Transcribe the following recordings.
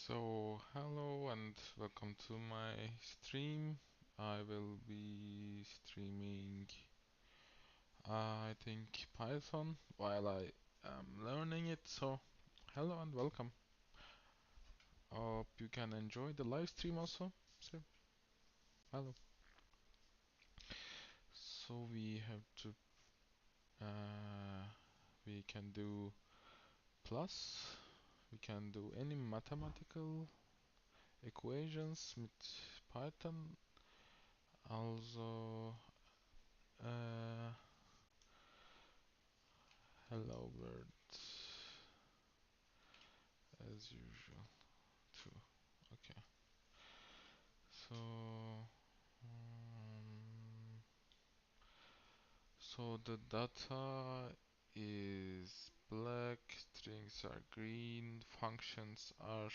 So, hello and welcome to my stream. I will be streaming, I think, Python while I am learning it. So, hello and welcome. Hope you can enjoy the live stream also. So, hello. So, we have to, uh, we can do plus, we can do any mathematical equations with Python. Also, uh, hello world as usual too. Okay. So um, so the data is black, strings are green, functions are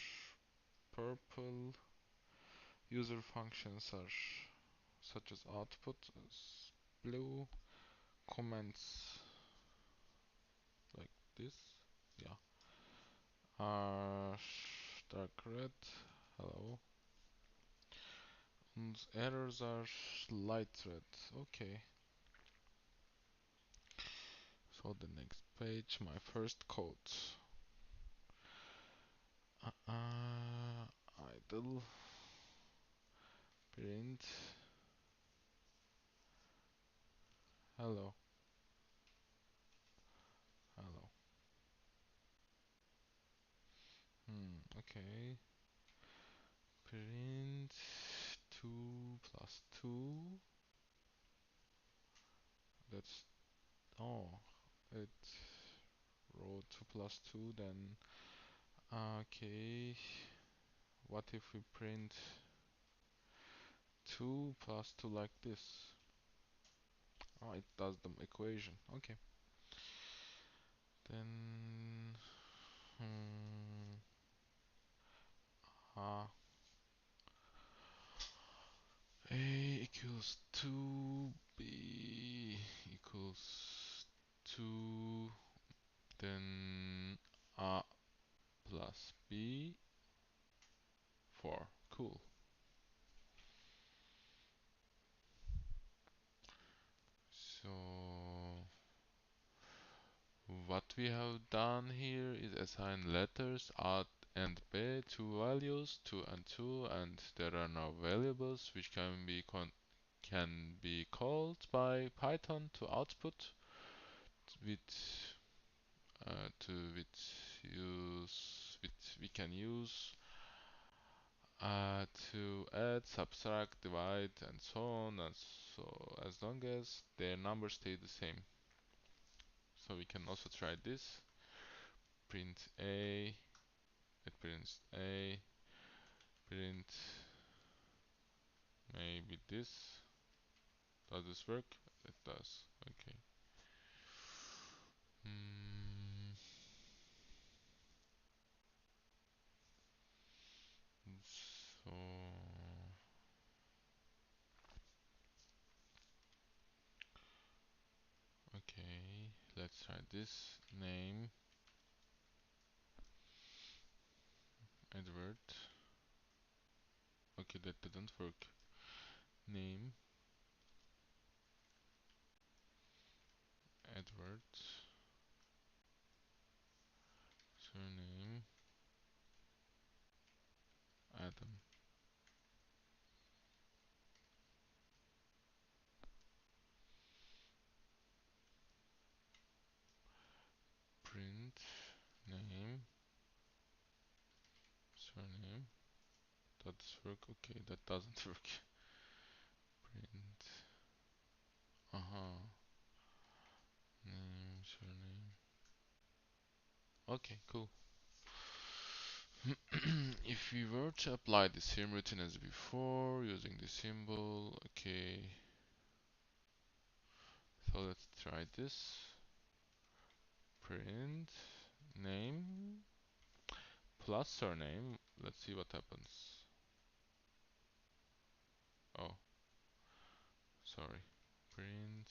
purple, user functions are such as output as blue, comments like this, yeah, are dark red. Hello. And errors are light red. Okay. So the next page, my first code. Idle print. Hello. Hello. Okay. Print 2 plus 2. That's, oh, it wrote 2 plus 2 then. Okay. What if we print 2 plus 2 like this? Oh, it does the equation. Okay. Then, uh, A equals 2, B equals 2, then A plus B, 4. Cool. So, what we have done here is assign letters A and B to values 2 and 2, and there are now variables which can be called by Python to output with we can use to add, subtract, divide, and so on, and so as long as their numbers stay the same. So we can also try this. Print A. It prints A. Print maybe this. Does this work? It does. Okay. Mm, so okay, let's try this. Name Edward. Okay, that didn't work. Name Edward. Surname Adam. Print name surname. Does work? Okay, that doesn't work. Print. Name surname. Okay, cool. If we were to apply the same routine as before using the symbol, okay. So let's try this. Print name plus surname. Let's see what happens. Oh, sorry. Print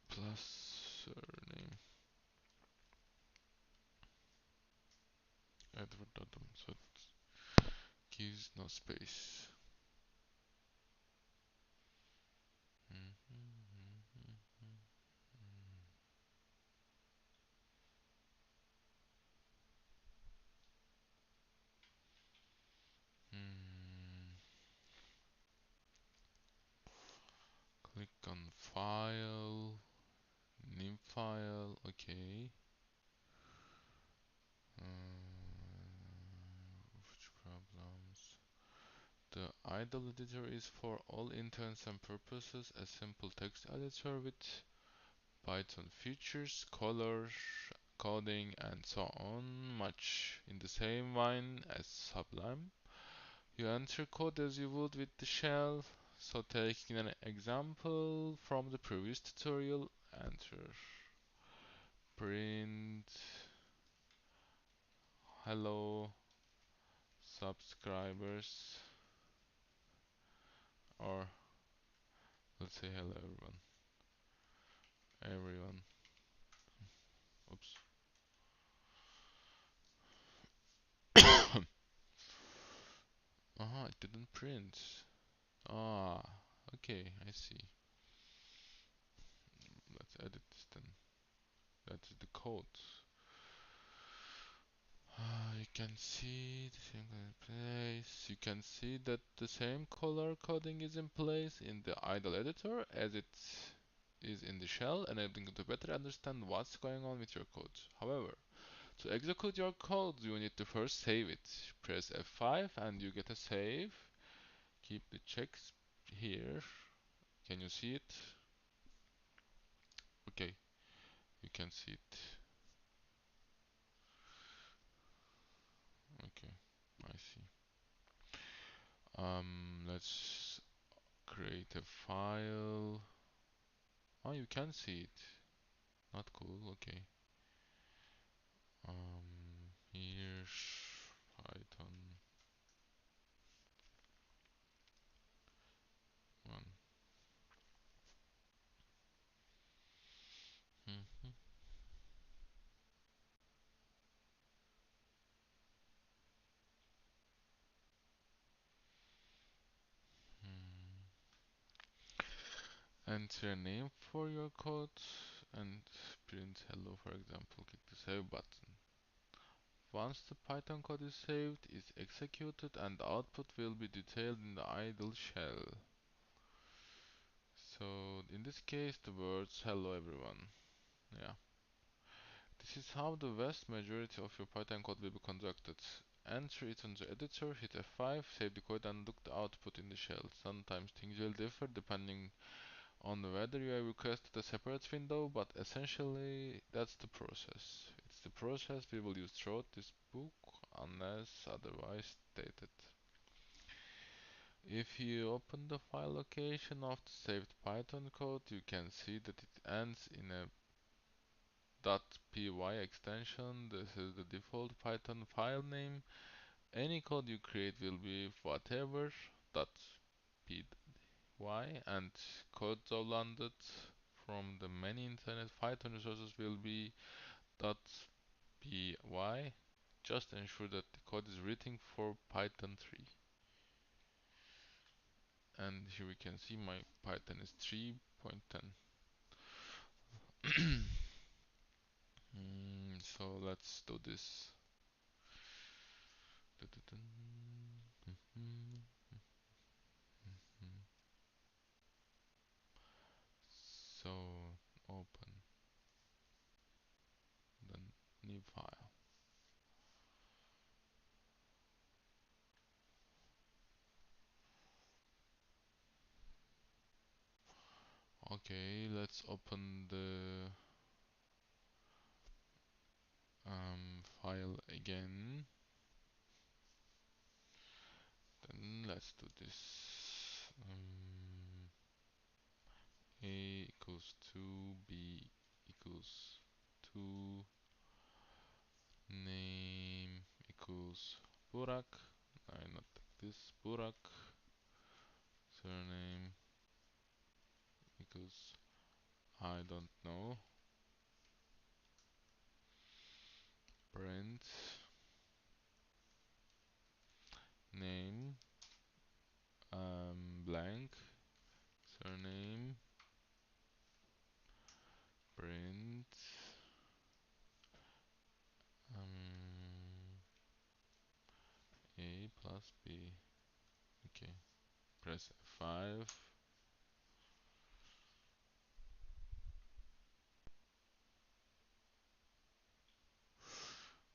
plus surname. Edward Adam, so it gives no space. Click on file, new file, okay. Which problems? The idle editor is for all intents and purposes a simple text editor with Python features, colors, coding, and so on, much in the same vein as Sublime. You enter code as you would with the shell. So taking an example from the previous tutorial, enter print hello subscribers, or let's say hello everyone. Oops. It didn't print. Ah, okay, I see. Let's edit this then. That's the code. You can see the same in place. You can see that the same color coding is in place in the idle editor as it is in the shell, enabling you to better understand what's going on with your code. However, to execute your code, you need to first save it. Press F5 and you get a save. Keep the checks here. Can you see it? Okay, you can see it. Okay, I see. Let's create a file. Oh, you can see it. Not cool. Okay. Here's Python 1. Mhm. Enter a name for your code and print hello, for example. Click the save button. Once the Python code is saved, it's executed and the output will be detailed in the idle shell. So in this case, the words hello everyone. Yeah. This is how the vast majority of your Python code will be conducted. Enter it on the editor, hit F5, save the code and look the output in the shell. Sometimes things will differ depending on whether you have requested a separate window, but essentially that's the process. It's the process we will use throughout this book unless otherwise stated. If you open the file location of the saved Python code, you can see that it ends in a .py extension. This is the default Python file name. Any code you create will be whatever .py, and code downloaded from the many internet Python resources will be .py. Just ensure that the code is written for Python 3. And here we can see my Python is 3.10. So let's do this. So open the new file. Okay, let's open the file again. Then let's do this. A equals 2, B equals 2, name equals Burak. Not this, Burak. Surname equals I don't know. Print plus B. Okay, press F5.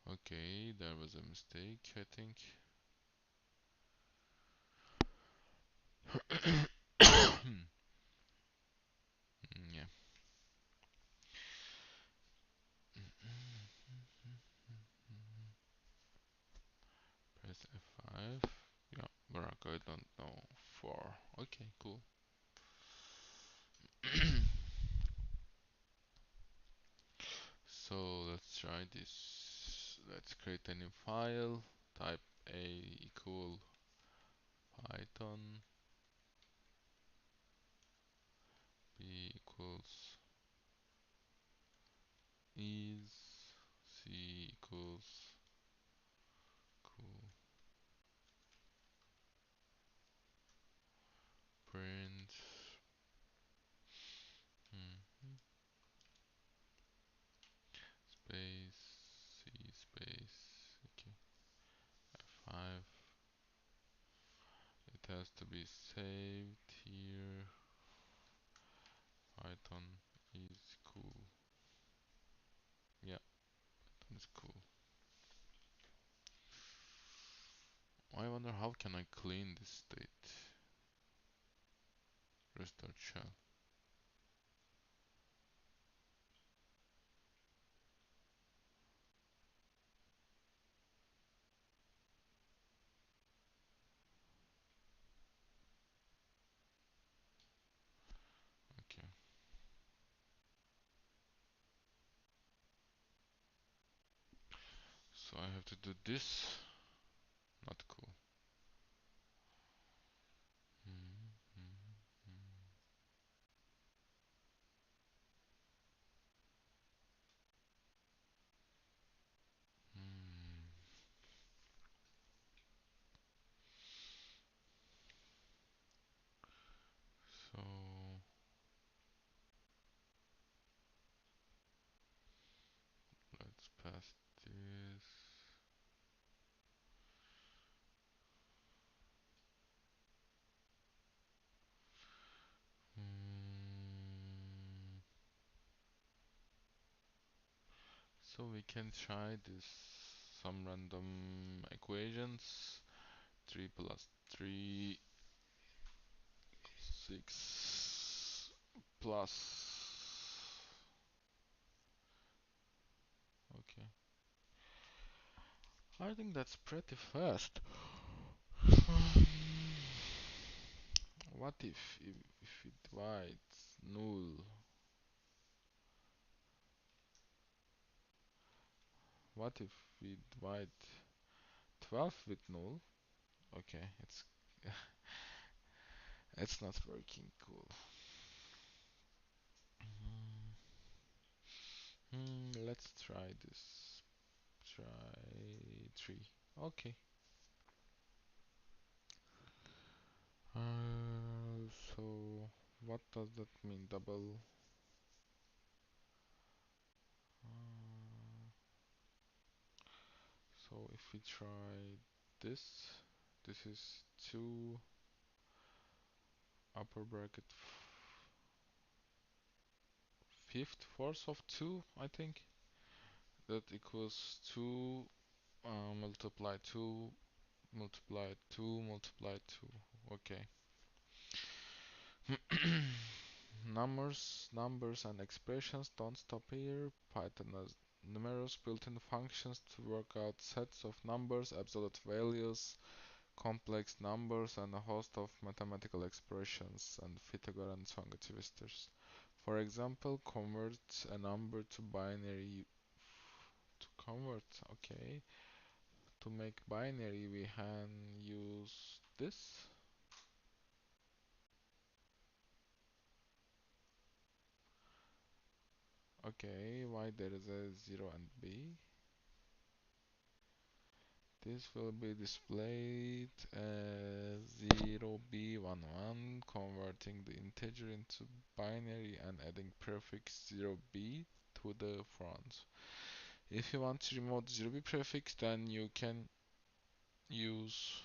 Okay, there was a mistake, I think. Yeah. Press F5. Yeah, Morocco, I don't know. 4. Okay, cool. So let's try this. Let's create a new file. Type A equal Python. B equals is. C equals cool. Print. Hmm. Space. C space. Okay. F5. It has to be saved here. Python is cool. Yeah, Python is cool. I wonder how can I clean this state? Restart shell. Okay. So I have to do this. Not cool. Hmm, hmm, hmm, hmm. So let's pass this. Hmm. So we can try this some random equations. 3 plus 3 6 plus. Okay. I think that's pretty fast. What if it divides null? What if we divide 12 with null? Okay, it's not working cool. Let's try this. Try 3. Okay. So what does that mean? Double. Uh, so if we try this, this is 2 upper bracket fifth fourth of 2, I think. That equals 2 multiply 2 multiply 2 multiply 2. Okay. Numbers and expressions don't stop here. Python has numerous built-in functions to work out sets of numbers, absolute values, complex numbers, and a host of mathematical expressions and Pythagorean tongue twisters. For example, convert a number to binary. To convert, okay. To make binary, we can use this. Okay, why there is a 0 and b? This will be displayed as 0b11, converting the integer into binary and adding prefix 0b to the front. If you want to remove 0b prefix, then you can use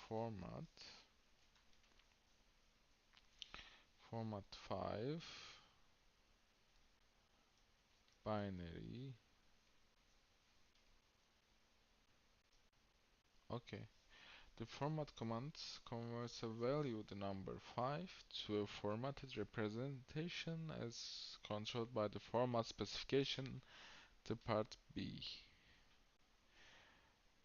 format format 5 binary. Okay. The format command converts a value, the number 5, to a formatted representation as controlled by the format specification, the part B.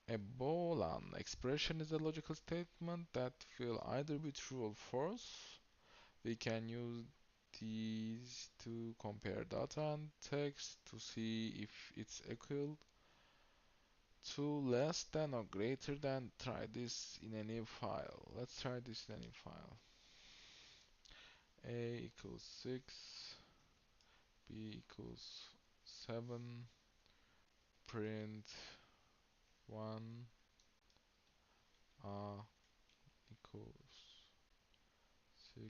A Boolean expression is a logical statement that will either be true or false. We can use these to compare data and text to see if it's equal to, less than, or greater than. Try this in a new file. Let's try this in a new file. A equals 6, B equals 7, print 1, A equals 6.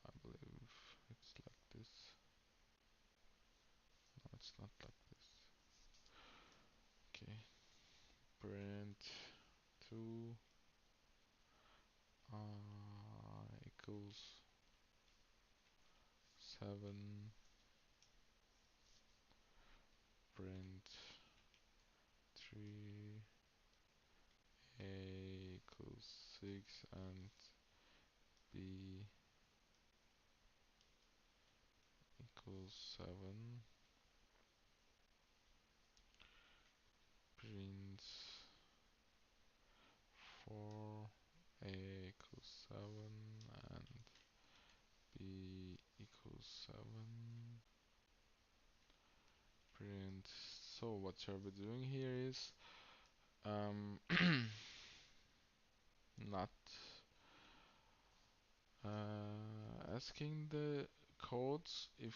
I believe it's like this. No, it's not like this. Okay, print 2, equals 7, print 3, A equals 6, and B equals 7, print 4, A equals 7, and B equals 7, print. So what shall we doing here is not asking the codes if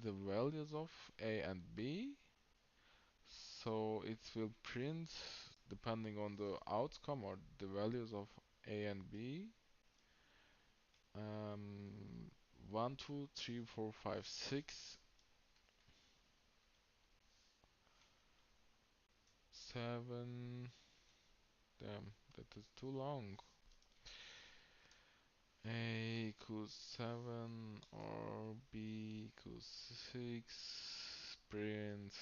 the values of A and B, so it will print depending on the outcome or the values of A and B. 1, 2, 3, 4, 5, 6, 7. Damn, that is too long. A equals 7 or B equals 6. Print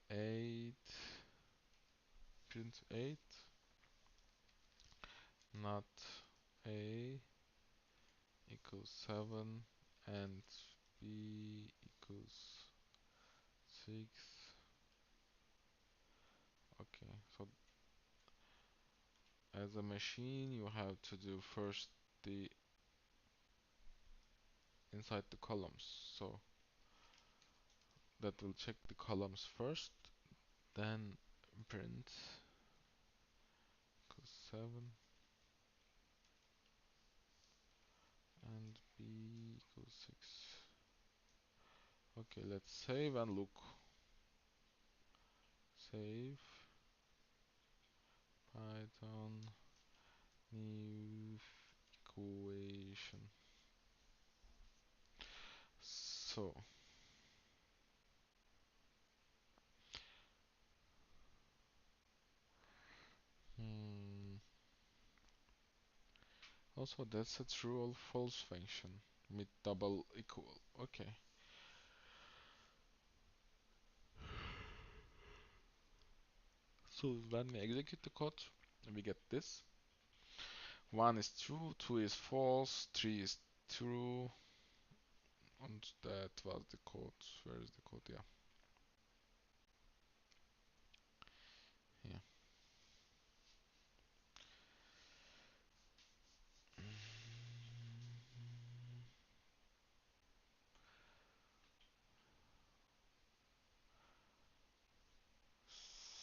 8. Print 8. Not A equals 7 and B equals 6. Okay, so as a machine you have to do first the inside the columns, so that will check the columns first, then print equals 7 and B equals 6. Okay, let's save and look. Save Python new equation. So also that's a true or false function with double equal. Okay. So when we execute the code, we get this. 1 is true, 2 is false, 3 is true, and that was the code. Where is the code? Yeah. Yeah.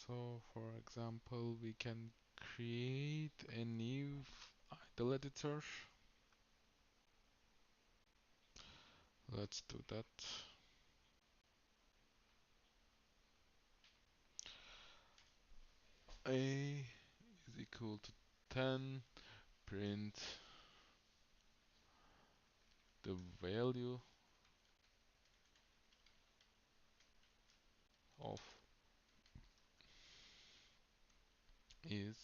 So for example, we can create a new idle editor. Let's do that. A is equal to 10, print the value is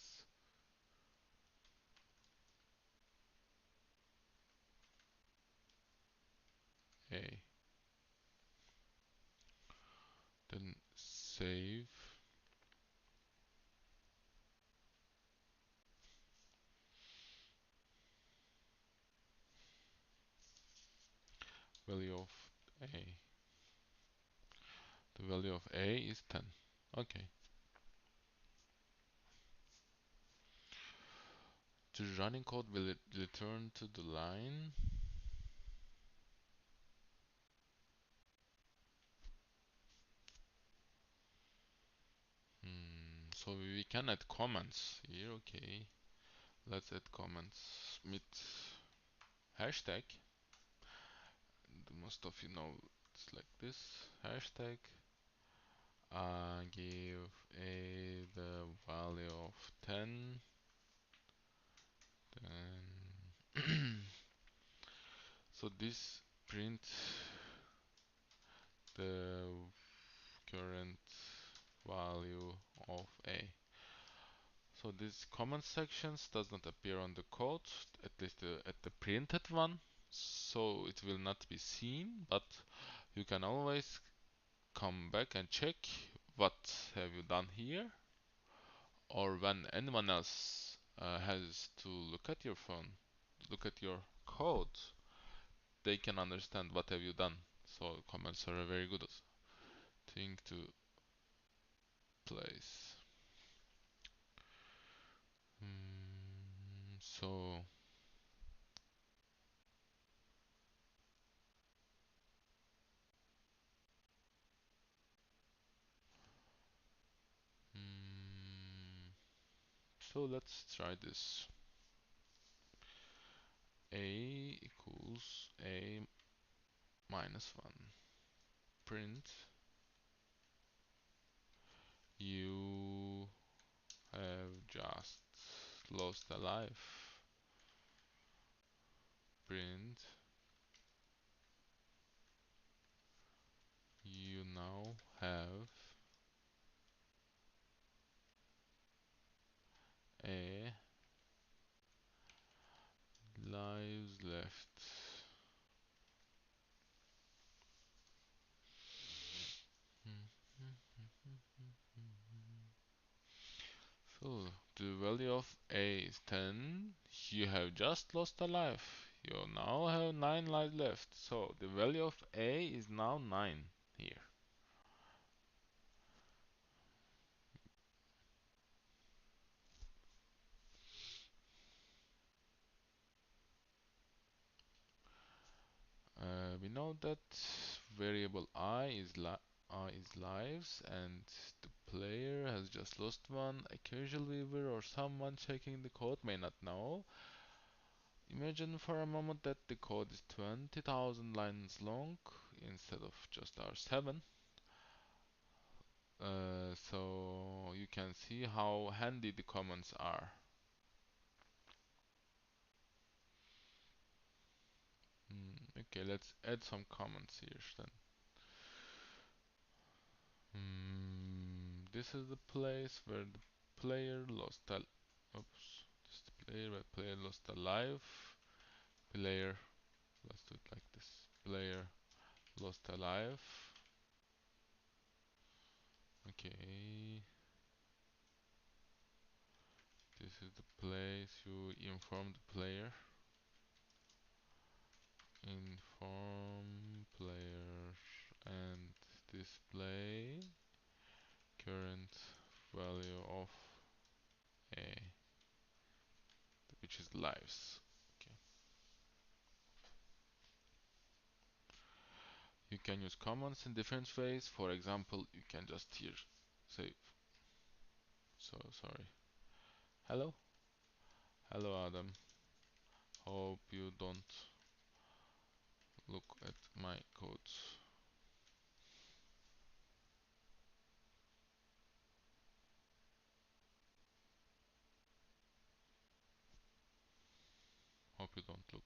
A. Then save. Value of A. The value of A is 10. Okay. The running code will return to the line. So we can add comments here. Okay. Let's add comments with hashtag. Most of you know it's like this. Hashtag. Give A the value of 10. Then so this print the current value of A. So this comment sections does not appear on the code, at least at the printed one, so it will not be seen, but you can always come back and check what have you done here, or when anyone else has to look at your phone, look at your code, they can understand what have you done. So comments are a very good thing to place. So so let's try this. A equals A minus 1. Print you have just lost a life. Print you now have a lives left. So the value of A is 10. You have just lost a life. You now have 9 lives left. So the value of A is now 9 here. We know that variable I is lives, and the player has just lost one. A casual viewer or someone checking the code may not know. Imagine for a moment that the code is 20,000 lines long instead of just our 7. So you can see how handy the comments are. Okay, let's add some comments here then. This is the place where the player lost a oops. This is the player where player lost a life. Player, let's do it like this. Player lost a life. Okay. This is the place you inform the player. Inform player and display current value of A, which is lives. Okay. You can use comments in different ways. For example, you can just here say, so sorry. Hello? Hello, Adam. Hope you don't look at my codes. Hope you don't look.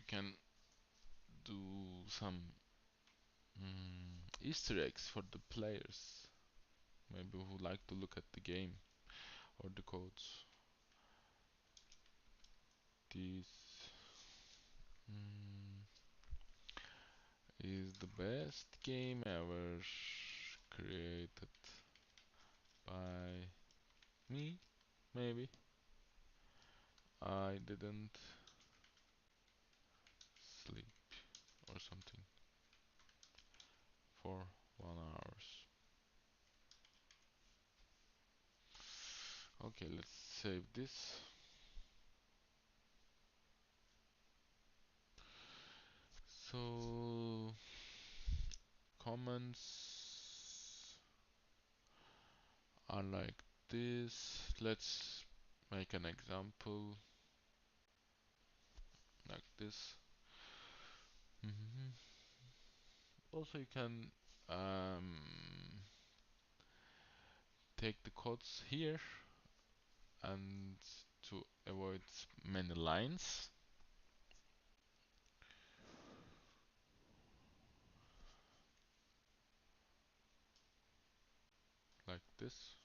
can do some Easter eggs for the players, maybe who like to look at the game or the codes. This mm, is the best game ever created by me, maybe. I didn't sleep or something for 1 hour. Okay, let's save this. So comments are like this. Let's make an example like this. Also, you can take the codes here, and to avoid many lines, like this.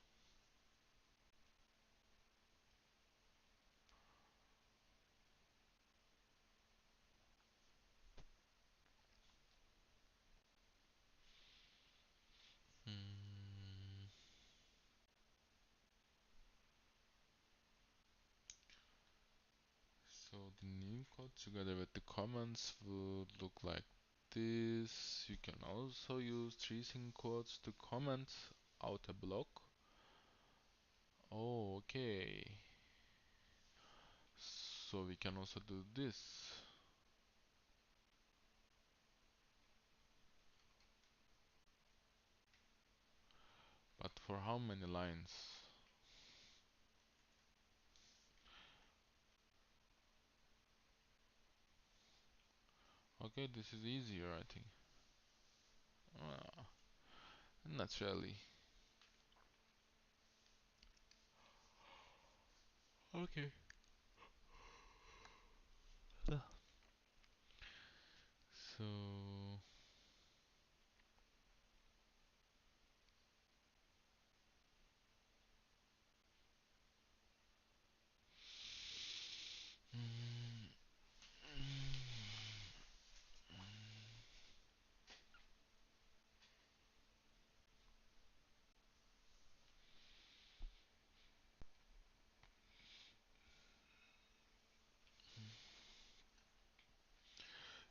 Mm, so the new code together with the comments would look like this. You can also use tracing codes to comment out a block. Oh, okay. So we can also do this. But for how many lines? Okay, this is easier, I think. Ah, not really. Okay. So mm,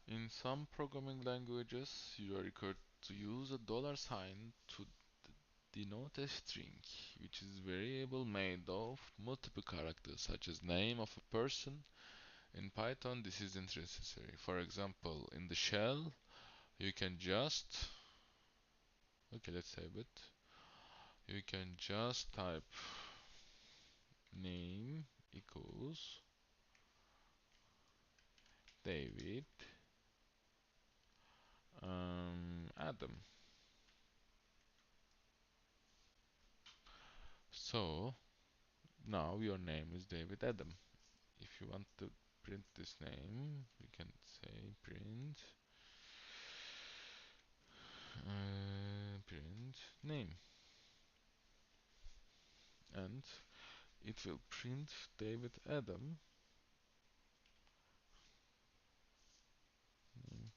in some programming languages, you are required to use a dollar sign to denote a string, which is variable made of multiple characters, such as name of a person. In Python, this isn't necessary. For example, in the shell, you can just, okay, let's save it. You can just type name equals David Adam. So now your name is David Adam. If you want to print this name, you can say print name, and it will print David Adam name,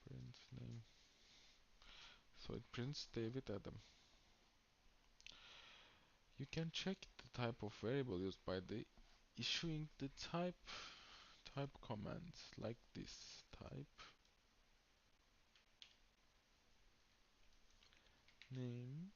print name. So it prints David Adam. You can check the type of variable used by the issuing the type command like this type name.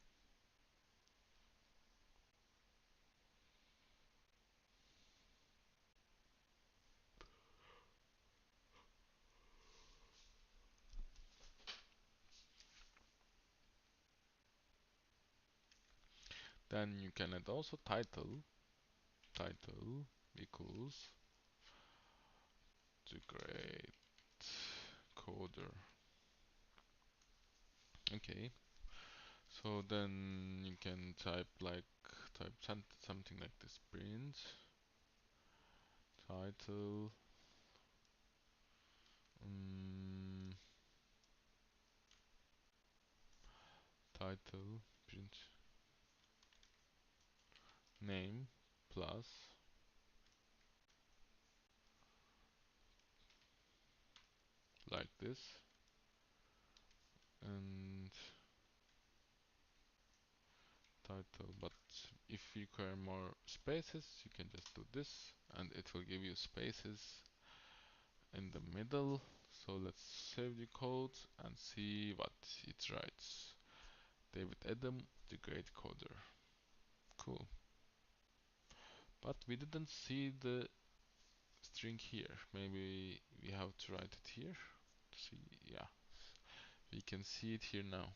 Then you can add also title equals to create coder. Okay, so then you can type something like this, print title Mm, title print name plus like this, and title. But if you require more spaces, you can just do this, and it will give you spaces in the middle. So let's save the code and see what it writes. David Adam, the great coder. Cool. But we didn't see the string here. Maybe we have to write it here. See, yeah, we can see it here now.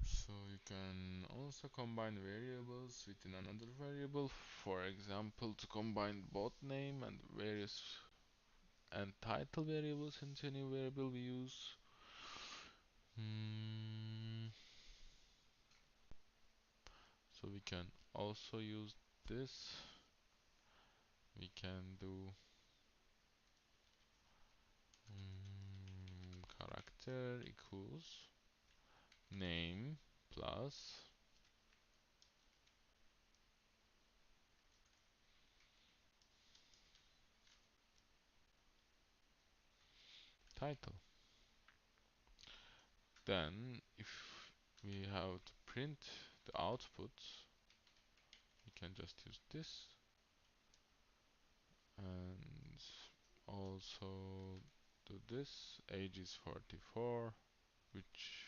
So you can also combine variables within another variable. For example, to combine both name and various and title variables into a new variable we use. So we can also use this. We can do character equals name plus title. Then if we have to print the output, we can just use this, and also do this. Age is 44, which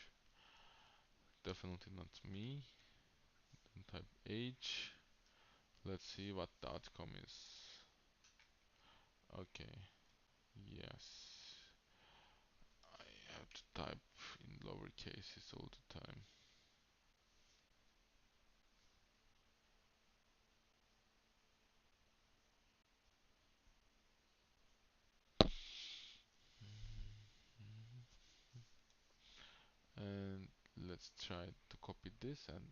definitely not me. Then type age. Let's see what the outcome is. Okay, yes. I have to type in lower cases all the time. And let's try to copy this and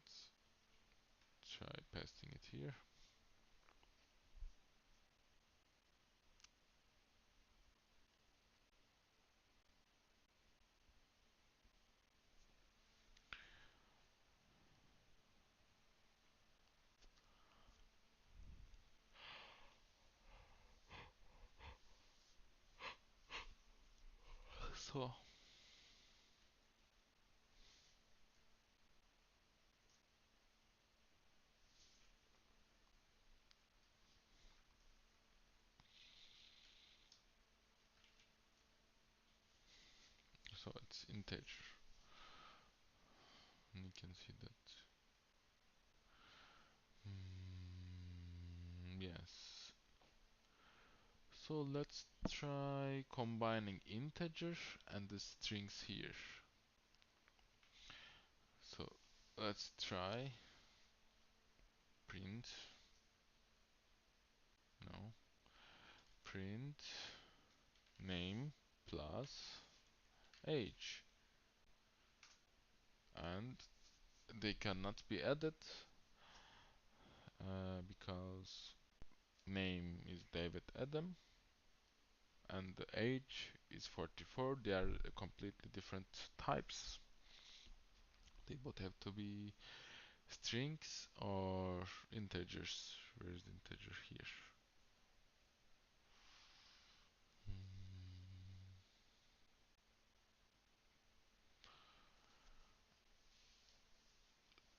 try pasting it here. So it's integer, and you can see that. Yes. So let's try combining integer and the strings here. So let's try print, no, print name plus age, and they cannot be added because name is David Adam and the age is 44. They are completely different types. They both have to be strings or integers. Where is the integer here?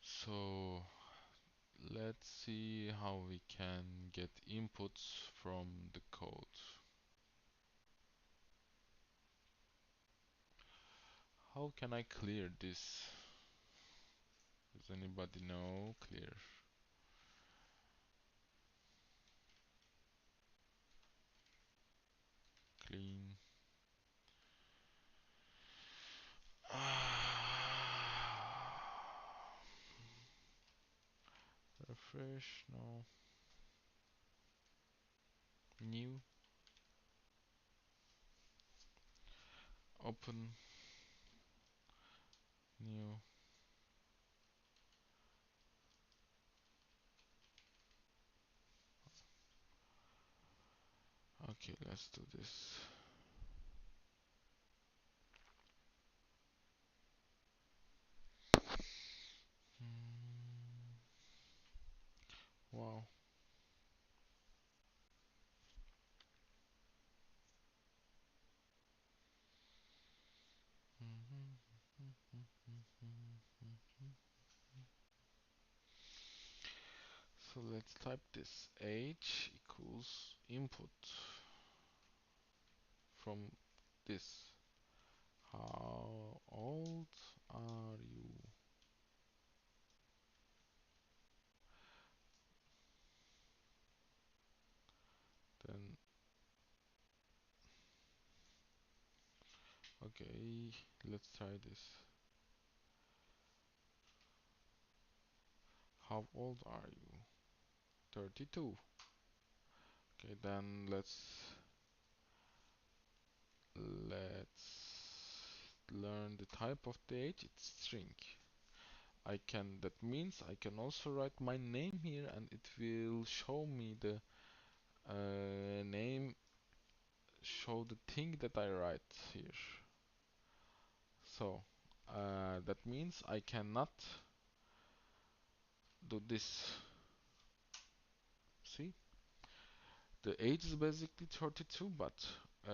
So let's see how we can get inputs from the code. How can I clear this? Does anybody know? Clear. Clean. Refresh. No. New. Open. New. Okay, let's do this. Hmm, wow. So let's type this. Age equals input from this. How old are you? Then, okay, let's try this. How old are you? 32. Okay, then let's learn the type of the age. It's string. That means I can also write my name here and it will show me the name, show the thing that I write here. So that means I cannot do this. See, the age is basically 32, but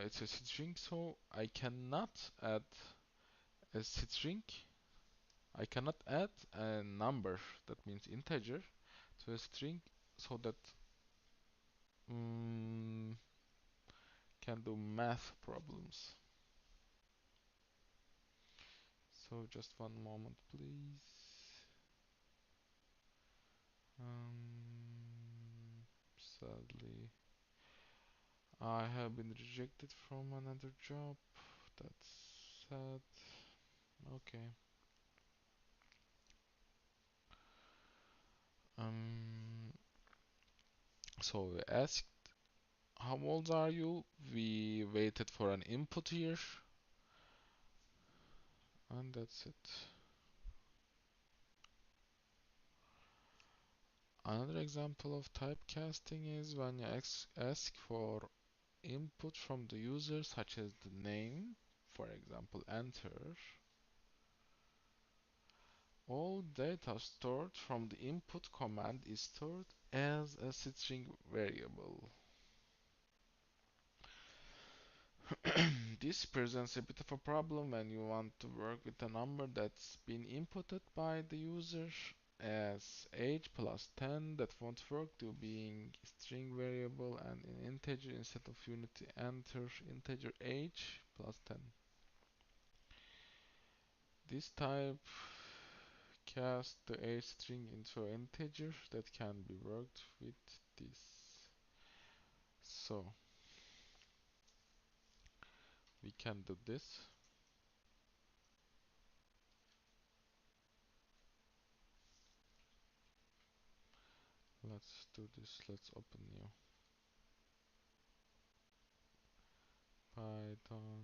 it's a string, so I cannot add a string. I cannot add a number, that means integer, to a string, so that mm, can do math problems. So just one moment, please. Sadly, I have been rejected from another job. That's sad. Okay. Um. So we asked, how old are you? We waited for an input here, and that's it. Another example of typecasting is when you ask for input from the user, such as the name, for example, enter. All data stored from the input command is stored as a string variable. This presents a bit of a problem when you want to work with a number that's been inputted by the user as age plus 10. That won't work to being string variable and an integer instead of unity. Enter integer age plus 10. This type cast the age string into an integer that can be worked with this. So we can do this. Let's do this. Let's open new Python.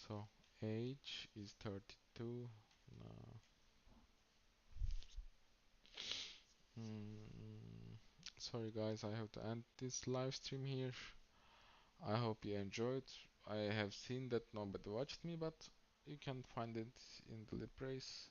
So age is 32. No. Sorry guys, I have to end this live stream here. I hope you enjoyed. I have seen that nobody watched me, but you can find it in the replays.